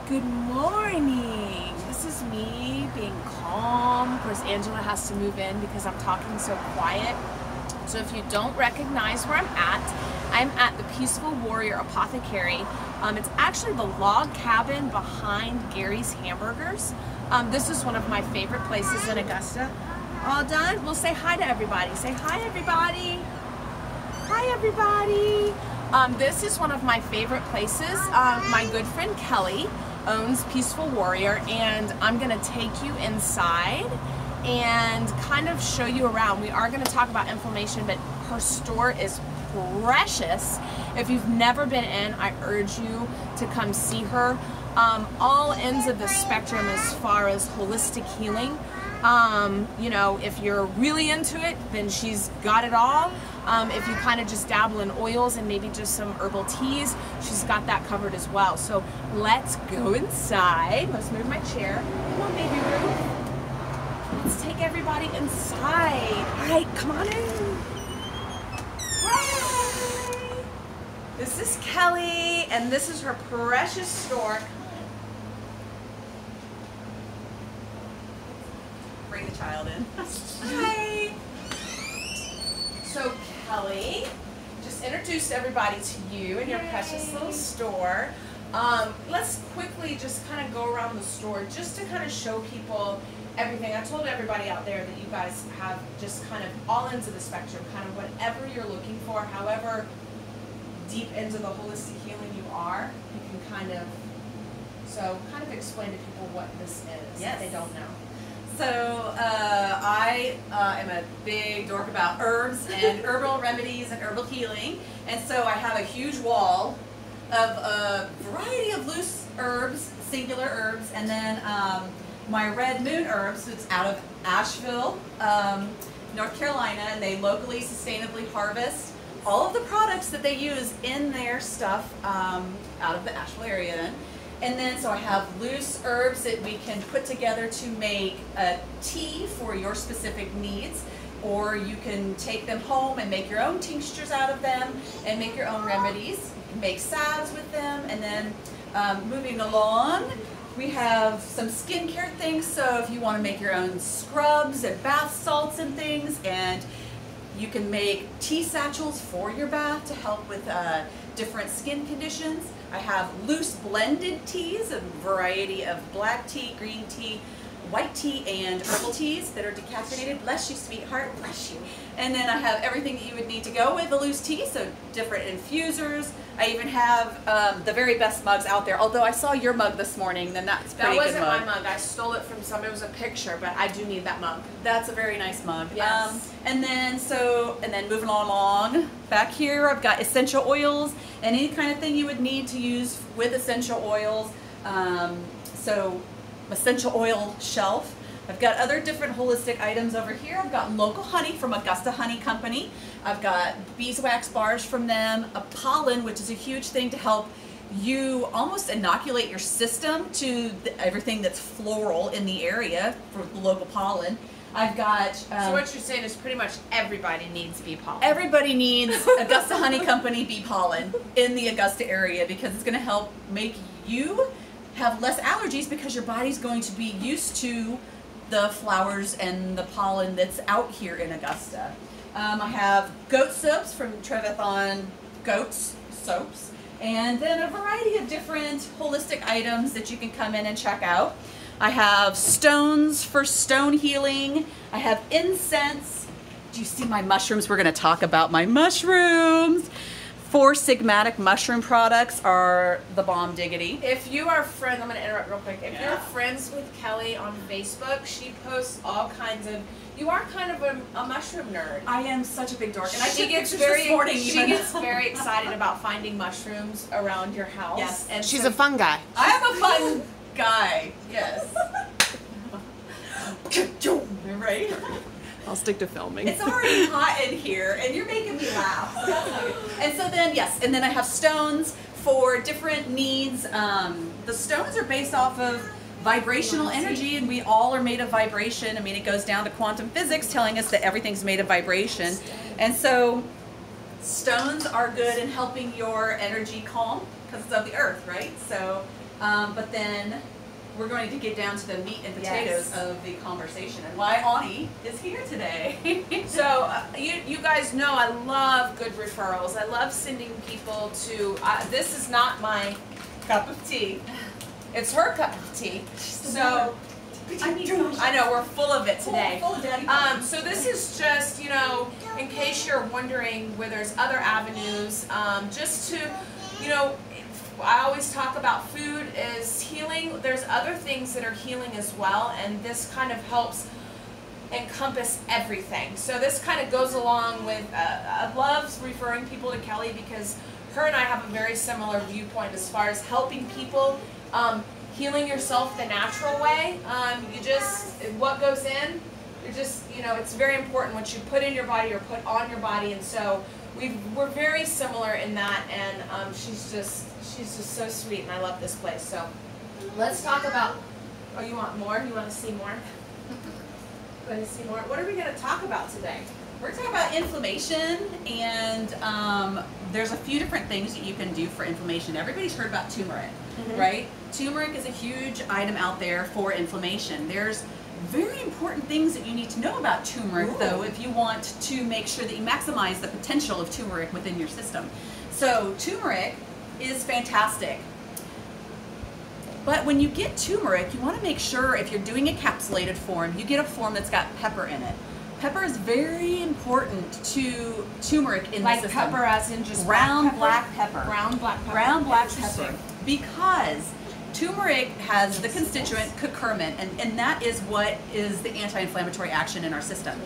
Good morning. This is me being calm. Of course, Angela has to move in because I'm talking so quiet. So if you don't recognize where I'm at the Peaceful Warrior Apothecary. It's actually the log cabin behind Gary's Hamburgers. This is one of my favorite places in Augusta. All done? We'll say hi to everybody. Say hi, everybody. Hi, everybody. This is one of my favorite places. My good friend Kelly owns Peaceful Warrior, and I'm gonna take you inside and kind of show you around. We are gonna talk about inflammation, but her store is precious. If you've never been in, I urge you to come see her. All ends of the spectrum as far as holistic healing. You know, if you're really into it, then she's got it all. If you kind of just dabble in oils and maybe just some herbal teas, she's got that covered as well. So let's go inside. Let's move my chair. Come on, baby Ruth. Let's take everybody inside. All right, come on in. Hi. This is Kelly, and this is her precious store. Bring the child in. Hi. So Kelly just introduced everybody to you and your precious little store. Let's quickly just kind of go around the store just to kind of show people everything. I told everybody out there that you guys have just kind of all ends of the spectrum, kind of whatever you're looking for, however deep into the holistic healing you are, you can kind of explain to people what this is if they don't know. So I am a big dork about herbs and herbal remedies and herbal healing, and so I have a huge wall of a variety of loose herbs, singular herbs, and then my red moon herbs. It's out of Asheville, North Carolina, and they locally sustainably harvest all of the products that they use in their stuff out of the Asheville area. And then, so I have loose herbs that we can put together to make a tea for your specific needs, or you can take them home and make your own tinctures out of them and make your own remedies. You can make salves with them. And then moving along, we have some skincare things. So if you want to make your own scrubs and bath salts and things, and you can make tea satchels for your bath to help with different skin conditions. I have loose blended teas, a variety of black tea, green tea, white tea, and herbal teas that are decaffeinated. Bless you, sweetheart, bless you. And then I have everything that you would need to go with a loose tea, so different infusers. I even have the very best mugs out there. Although I saw your mug this morning, then that's pretty good mug. That wasn't my mug. I stole it from somebody. It was a picture, but I do need that mug. That's a very nice mug. Yes. And then moving along, back here I've got essential oils and any kind of thing you would need to use with essential oils. So essential oil shelf. I've got other different holistic items over here. I've got local honey from Augusta Honey Company. I've got beeswax bars from them, a pollen, which is a huge thing to help you almost inoculate your system to everything that's floral in the area for the local pollen. I've got... so what you're saying is pretty much everybody needs bee pollen. Everybody needs Augusta Honey Company bee pollen in the Augusta area, because it's going to help make you have less allergies, because your body's going to be used to the flowers and the pollen that's out here in Augusta. I have goat soaps from Trevathon Goats Soaps, and then a variety of different holistic items that you can come in and check out. I have stones for stone healing. I have incense. Do you see my mushrooms? We're going to talk about my mushrooms. 4 Sigmatic mushroom products are the bomb diggity. If you are friends, I'm going to interrupt real quick. If you're friends with Kelly on Facebook, she posts all kinds of, you are kind of a mushroom nerd. I am such a big dork. And she gets very excited about finding mushrooms around your house. Yes. And She's a fun guy. I am a fun guy. Yes. Right? I'll stick to filming. It's already hot in here, and you're making me laugh. And so then, yes, and then I have stones for different needs. The stones are based off of vibrational energy, and we all are made of vibration. I mean, it goes down to quantum physics telling us that everything's made of vibration. And so stones are good in helping your energy calm because it's of the earth, right? So But then we're going to get down to the meat and potatoes Yes. of the conversation and why Ani is here today. So you guys know I love good referrals. I love sending people to, this is not my cup of tea. It's her cup of tea. So I know we're full of it today. Full of daddy. So this is just, you know, in case you're wondering where there's other avenues, just to, you know, I always talk about food is healing. There's other things that are healing as well, and this kind of helps encompass everything. So this kind of goes along with, I love referring people to Kelly because her and I have a very similar viewpoint as far as helping people, healing yourself the natural way. You just, what goes in, you're just, you know, it's very important what you put in your body or put on your body, and so we're very similar in that, and she's just so sweet, and I love this place. So let's talk about, oh, you want more? You want to see more? You want to see more? What are we going to talk about today? We're talking about inflammation, and there's a few different things that you can do for inflammation. Everybody's heard about turmeric, right? Turmeric is a huge item out there for inflammation. There's very important things that you need to know about turmeric, though, if you want to make sure that you maximize the potential of turmeric within your system. So turmeric is fantastic. But when you get turmeric, you want to make sure if you're doing a capsulated form, you get a form that's got pepper in it. Pepper is very important to turmeric in the system. Like pepper as in just brown black pepper. Brown black pepper. Brown black pepper. Because turmeric has the constituent curcumin, and that is what is the anti-inflammatory action in our system.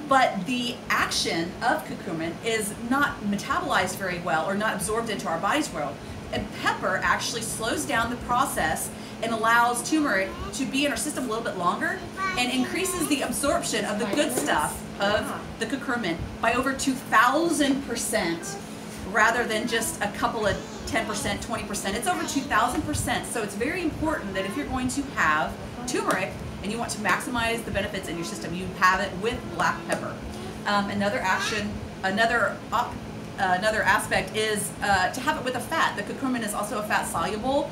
But the action of curcumin is not metabolized very well or not absorbed into our body's world. And pepper actually slows down the process and allows turmeric to be in our system a little bit longer and increases the absorption of the good stuff of the curcumin by over 2,000% rather than just a couple of 10%, 20%. It's over 2,000%. So it's very important that if you're going to have turmeric and you want to maximize the benefits in your system, you have it with black pepper. Another aspect is to have it with a fat. The curcumin is also a fat-soluble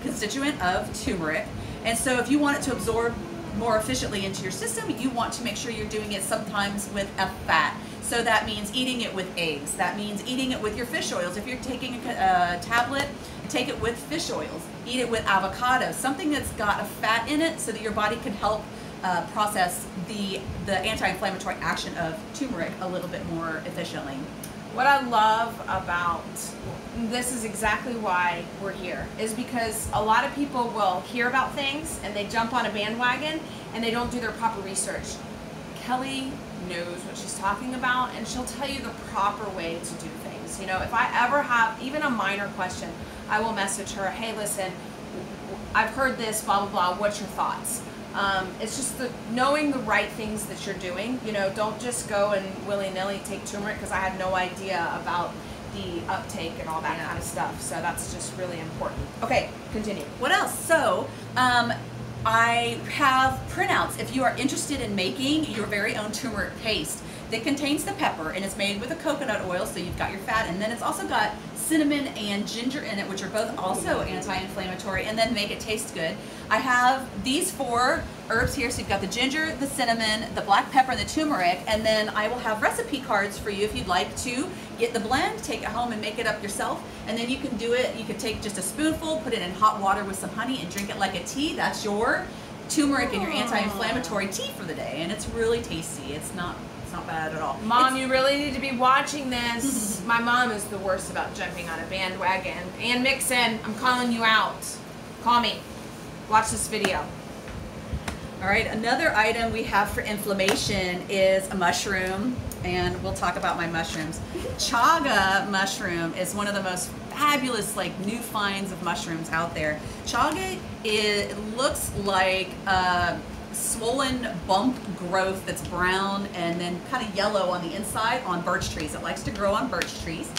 constituent of turmeric, and so if you want it to absorb more efficiently into your system, you want to make sure you're doing it sometimes with a fat. So that means eating it with eggs. That means eating it with your fish oils. If you're taking a tablet, take it with fish oils. Eat it with avocado, something that's got a fat in it so that your body can help process the anti-inflammatory action of turmeric a little bit more efficiently. What I love about this is exactly why we're here, is because a lot of people will hear about things and they jump on a bandwagon and they don't do their proper research. Kelly knows what she's talking about, and she'll tell you the proper way to do things. You know, if I ever have even a minor question, I will message her, hey, listen, I've heard this, blah, blah, blah, what's your thoughts? It's just knowing the right things that you're doing. You know, don't just go and willy-nilly take turmeric, because I had no idea about the uptake and all that kind of stuff. So that's just really important. Okay, continue. What else? So, I have printouts if you are interested in making your very own turmeric paste that contains the pepper, and it's made with a coconut oil, so you've got your fat, and then it's also got cinnamon and ginger in it, which are both also anti-inflammatory and then make it taste good. I have these 4 herbs here, so you've got the ginger, the cinnamon, the black pepper, and the turmeric, and then I will have recipe cards for you if you'd like to get the blend, take it home and make it up yourself, and then you can do it, you could take just a spoonful, put it in hot water with some honey and drink it like a tea. That's your turmeric and your anti-inflammatory tea for the day, and it's really tasty. It's not bad at all. Mom, you really need to be watching this. My mom is the worst about jumping on a bandwagon. And Mixon, I'm calling you out. Call me. Watch this video. All right, another item we have for inflammation is a mushroom, and we'll talk about my mushrooms. Chaga mushroom is one of the most fabulous, like, new finds of mushrooms out there. Chaga, it looks like swollen bump growth that's brown and then kind of yellow on the inside on birch trees. It likes to grow on birch trees.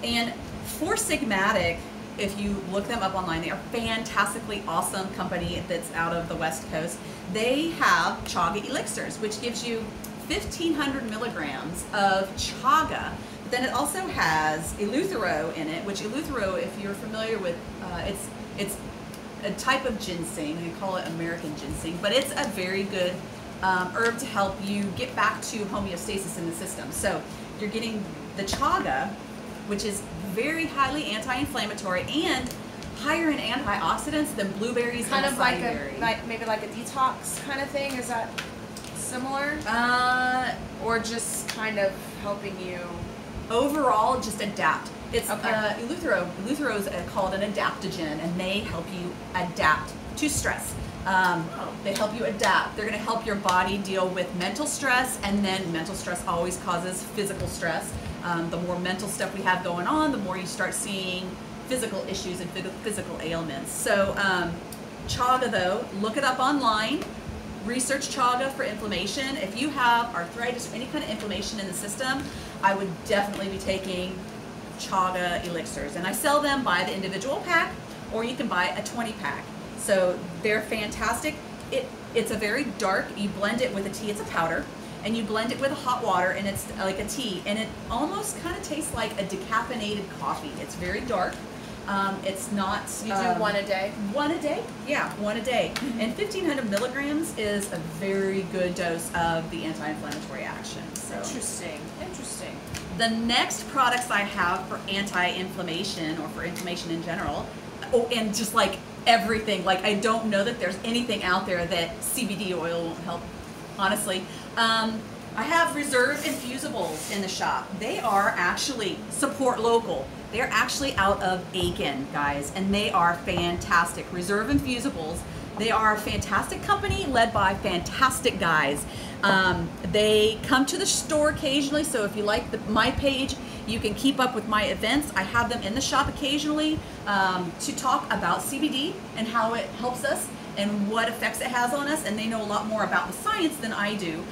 And Four Sigmatic, if you look them up online, they are fantastically awesome company that's out of the West Coast. They have chaga elixirs, which gives you 1,500 milligrams of chaga Then it also has eleuthero in it, which eleuthero, if you're familiar with, it's a type of ginseng. They call it American ginseng, but it's a very good herb to help you get back to homeostasis in the system. So you're getting the chaga, which is very highly anti-inflammatory and higher in antioxidants than blueberries Kind and of like acai maybe like a detox kind of thing. Is that similar? Or just kind of helping you? Overall, just adapt. It's Okay. eleuthero. Eleuthero is called an adaptogen, and they help you adapt to stress. They help you adapt. They're going to help your body deal with mental stress, and then mental stress always causes physical stress. The more mental stuff we have going on, the more you start seeing physical issues and physical ailments. So chaga, though, look it up online. Research chaga for inflammation. If you have arthritis or any kind of inflammation in the system, I would definitely be taking chaga elixirs. And I sell them by the individual pack, or you can buy a 20-pack. So they're fantastic. It's a very dark, you blend it with a tea, it's a powder, and you blend it with hot water, and it's like a tea, and it almost kind of tastes like a decaffeinated coffee. It's very dark. It's not... You do one a day? One a day, yeah, one a day. And 1,500 milligrams is a very good dose of the anti-inflammatory action. So. Interesting, interesting. The next products I have for anti-inflammation, or for inflammation in general, and just like everything, like I don't know that there's anything out there that CBD oil won't help, honestly. I have Reserve Infusibles in the shop. They are actually, support local. They're actually out of Aiken, guys, and they are fantastic. Reserve Infusibles, they are a fantastic company led by fantastic guys. They come to the store occasionally, so if you like my page, you can keep up with my events. I have them in the shop occasionally to talk about CBD and how it helps us and what effects it has on us, and they know a lot more about the science than I do,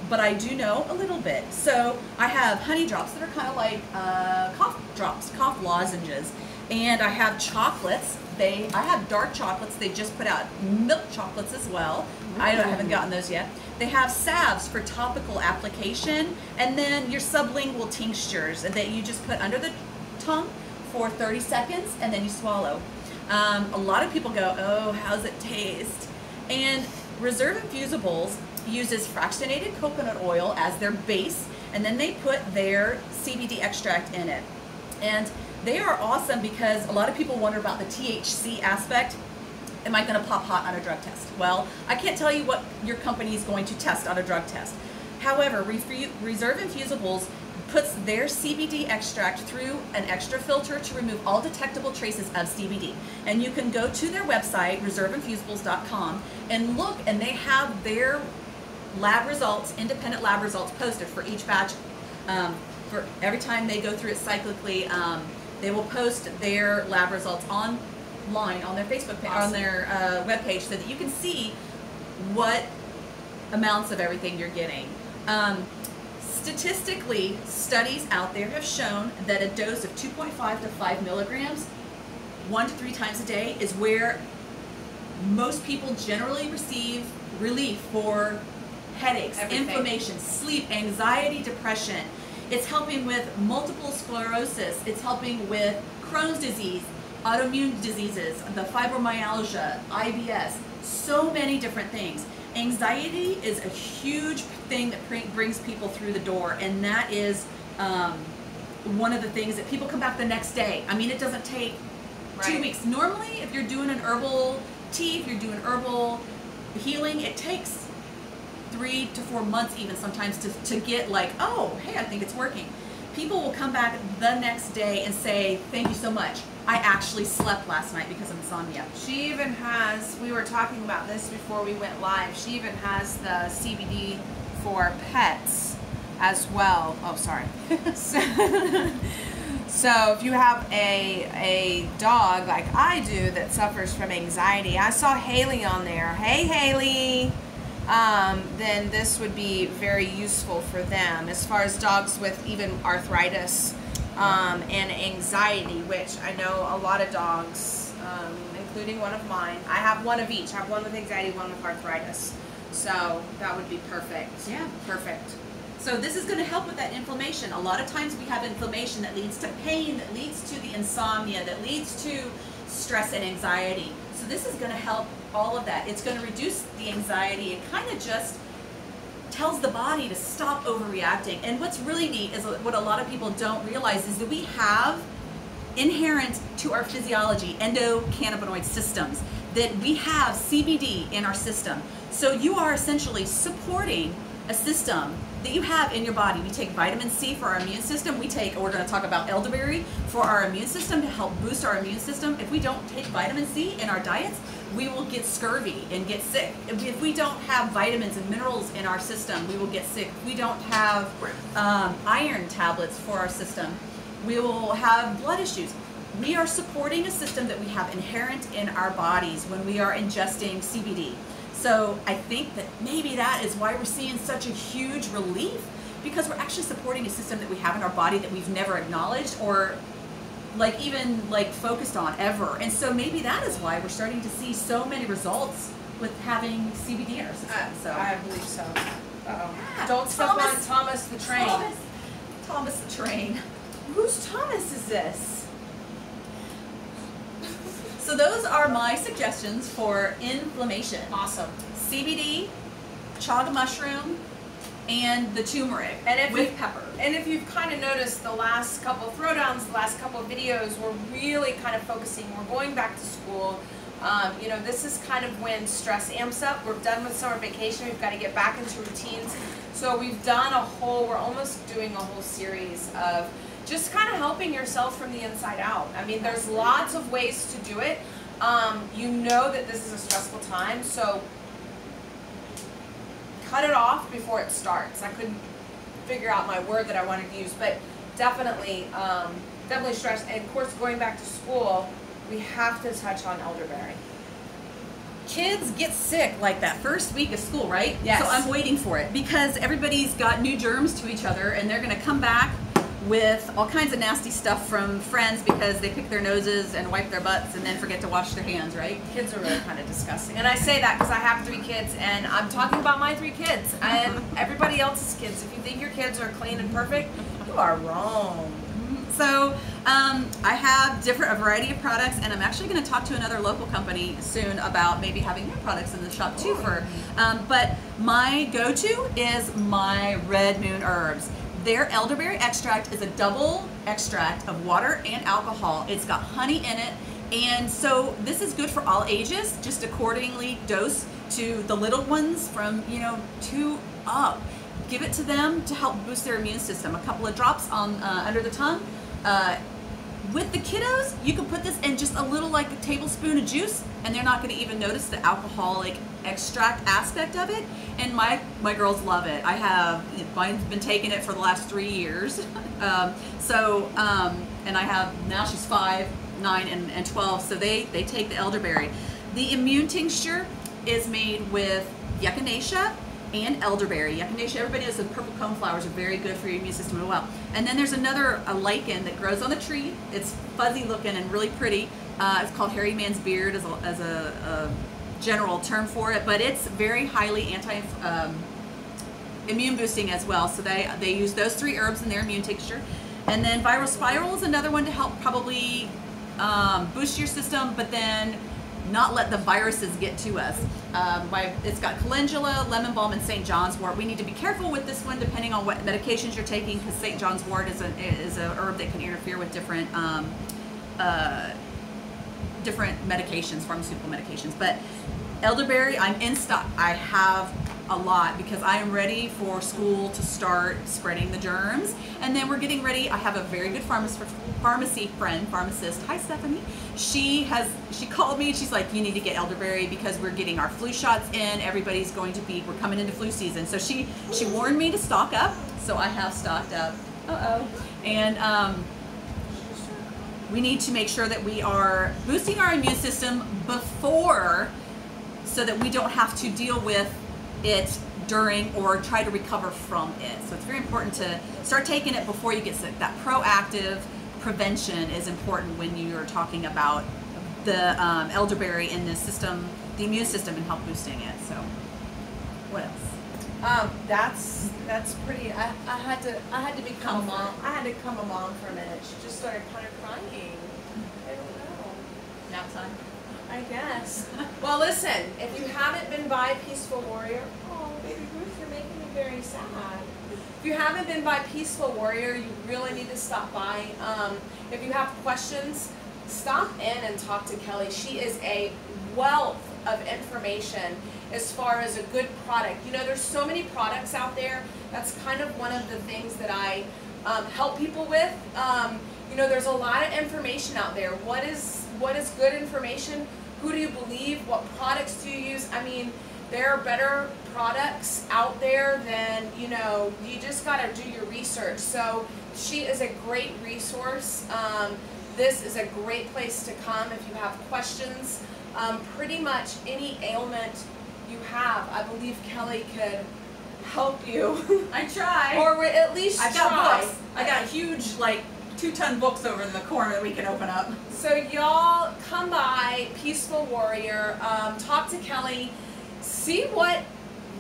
but I do know a little bit. So I have honey drops that are kind of like cough drops, cough lozenges, and I have chocolates. I have dark chocolates. They just put out milk chocolates as well. I haven't gotten those yet. They have salves for topical application, and then your sublingual tinctures that you just put under the tongue for 30 seconds, and then you swallow. A lot of people go, oh, how's it taste? And Reserve Infusibles uses fractionated coconut oil as their base, and then they put their CBD extract in it. And they are awesome because a lot of people wonder about the THC aspect. Am I going to pop hot on a drug test? Well, I can't tell you what your company is going to test on a drug test. However, Reserve Infusibles puts their CBD extract through an extra filter to remove all detectable traces of CBD. And you can go to their website, reserveinfusibles.com, and look, and they have their lab results, independent lab results posted for each batch. For every time they go through it cyclically, they will post their lab results online on their Facebook page, on their webpage, so that you can see what amounts of everything you're getting. Statistically, studies out there have shown that a dose of 2.5 to 5 milligrams 1 to 3 times a day is where most people generally receive relief for headaches, inflammation, sleep, anxiety, depression. It's helping with multiple sclerosis. It's helping with Crohn's disease, autoimmune diseases, the fibromyalgia, IBS, so many different things. Anxiety is a huge thing that brings people through the door, and that is one of the things that people come back the next day. I mean, it doesn't take 2 weeks. Normally, if you're doing an herbal tea, if you're doing herbal healing, it takes 3 to 4 months even sometimes to get like, oh, hey, I think it's working. People will come back the next day and say, thank you so much. I actually slept last night because of insomnia. She even has, we were talking about this before we went live, she even has the CBD for pets as well. Oh, sorry. So if you have a dog like I do that suffers from anxiety, I saw Haley on there. Hey, Haley. Then this would be very useful for them as far as dogs with even arthritis and anxiety, which I know a lot of dogs, including one of mine. I have one of each. I have one with anxiety, one with arthritis. So that would be perfect. Yeah. Perfect. So this is going to help with that inflammation. A lot of times we have inflammation that leads to pain, that leads to the insomnia, that leads to stress and anxiety. So this is going to help all of that. It's going to reduce the anxiety. It kind of just tells the body to stop overreacting. And what's really neat is what a lot of people don't realize is that we have inherent to our physiology endocannabinoid systems, that we have CBD in our system. So you are essentially supporting a system that you have in your body. We take vitamin C for our immune system. We're going to talk about elderberry for our immune system to help boost our immune system. If we don't take vitamin C in our diets, we will get scurvy and get sick. If we don't have vitamins and minerals in our system, we will get sick. If we don't have iron tablets for our system, we will have blood issues. We are supporting a system that we have inherent in our bodies when we are ingesting CBD. So I think that maybe that is why we're seeing such a huge relief, because we're actually supporting a system that we have in our body that we've never acknowledged or even focused on ever. And so maybe that is why we're starting to see so many results with having CBD in our system. I believe so. Uh-oh. Yeah, Don't step on Thomas the train. Thomas the train. Whose Thomas is this? So those are my suggestions for inflammation. Awesome. CBD, chaga mushroom, and the turmeric with pepper. And if you've kind of noticed the last couple of throwdowns, the last couple of videos, we're really kind of focusing. We're going back to school. You know, this is kind of when stress amps up. We're done with summer vacation. We've got to get back into routines. So we've done we're almost doing a whole series of just kind of helping yourself from the inside out. I mean, there's lots of ways to do it. You know that this is a stressful time, so cut it off before it starts. I couldn't figure out my word that I wanted to use, but definitely stress. And of course, going back to school, we have to touch on elderberry. Kids get sick like that first week of school, right? Yes. So I'm waiting for it because everybody's got new germs to each other, and they're going to come back with all kinds of nasty stuff from friends because they pick their noses and wipe their butts and then forget to wash their hands, right? Kids are really kind of disgusting. And I say that because I have 3 kids, and I'm talking about my 3 kids and everybody else's kids. If you think your kids are clean and perfect, you are wrong. So I have a variety of products, and I'm actually going to talk to another local company soon about maybe having their products in the shop too. But my go-to is my Red Moon Herbs. Their elderberry extract is a double extract of water and alcohol. It's got honey in it, and so this is good for all ages. Just accordingly dose to the little ones from 2 up. Give it to them to help boost their immune system. A couple of drops on under the tongue. With the kiddos, you can put this in just a little, like a tablespoon of juice, and they're not going to even notice the alcoholic extract aspect of it. And my girls love it. Mine's been taking it for the last 3 years. And I have, now she's 5, 9, and 12, so they take the elderberry. The immune tincture is made with echinacea and elderberry. Echinacea, everybody knows the purple cone flowers are very good for your immune system as well. And then there's a lichen that grows on the tree. It's fuzzy looking and really pretty. It's called hairy man's beard as a general term for it, but it's very highly immune boosting as well. So they use those 3 herbs in their immune tincture. And then viral spiral is another one to help probably boost your system, but then not let the viruses get to us. It's got calendula, lemon balm, and St. John's wort. We need to be careful with this one depending on what medications you're taking, because St. John's wort is a herb that can interfere with different medications, pharmaceutical medications. But elderberry, I'm in stock. I have a lot because I am ready for school to start spreading the germs. And then we're getting ready. I have a very good pharmacist. Hi, Stephanie. She called me and she's like, you need to get elderberry because we're getting our flu shots in. We're coming into flu season. So she warned me to stock up. So I have stocked up. And we need to make sure that we are boosting our immune system before, so that we don't have to deal with it during or try to recover from it. So it's very important to start taking it before you get sick. That proactive prevention is important when you're talking about the elderberry in the system, the immune system, and help boosting it. So what else? That's pretty. I had to become a mom. I had to become a mom for a minute. She just started kind of crying. I don't know. Nap time. I guess. Well, listen. If you haven't been by Peaceful Warrior, oh baby Ruth, you're making me very sad. If you haven't been by Peaceful Warrior, you really need to stop by. If you have questions, stop in and talk to Kelly. She is a wealth of information as far as a good product. You know, there's so many products out there. That's kind of one of the things that I help people with. You know, there's a lot of information out there. What is good information? Who do you believe? What products do you use? I mean, there are better products out there than, you know, you just got to do your research. So she is a great resource. This is a great place to come if you have questions. Pretty much any ailment you have, I believe Kelly could help you. I try. Or at least I've got books. I got huge, like, 2-ton books over in the corner that we can open up. So y'all come by Peaceful Warrior, talk to Kelly, see what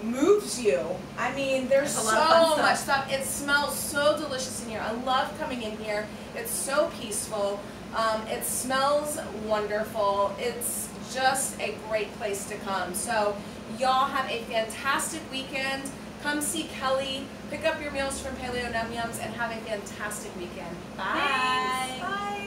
moves you. I mean, there's so much stuff. It smells so delicious in here. I love coming in here. It's so peaceful. It smells wonderful. It's just a great place to come. So y'all have a fantastic weekend. Come see Kelly, pick up your meals from Paleo Num Yums, and have a fantastic weekend. Bye. Thanks. Bye.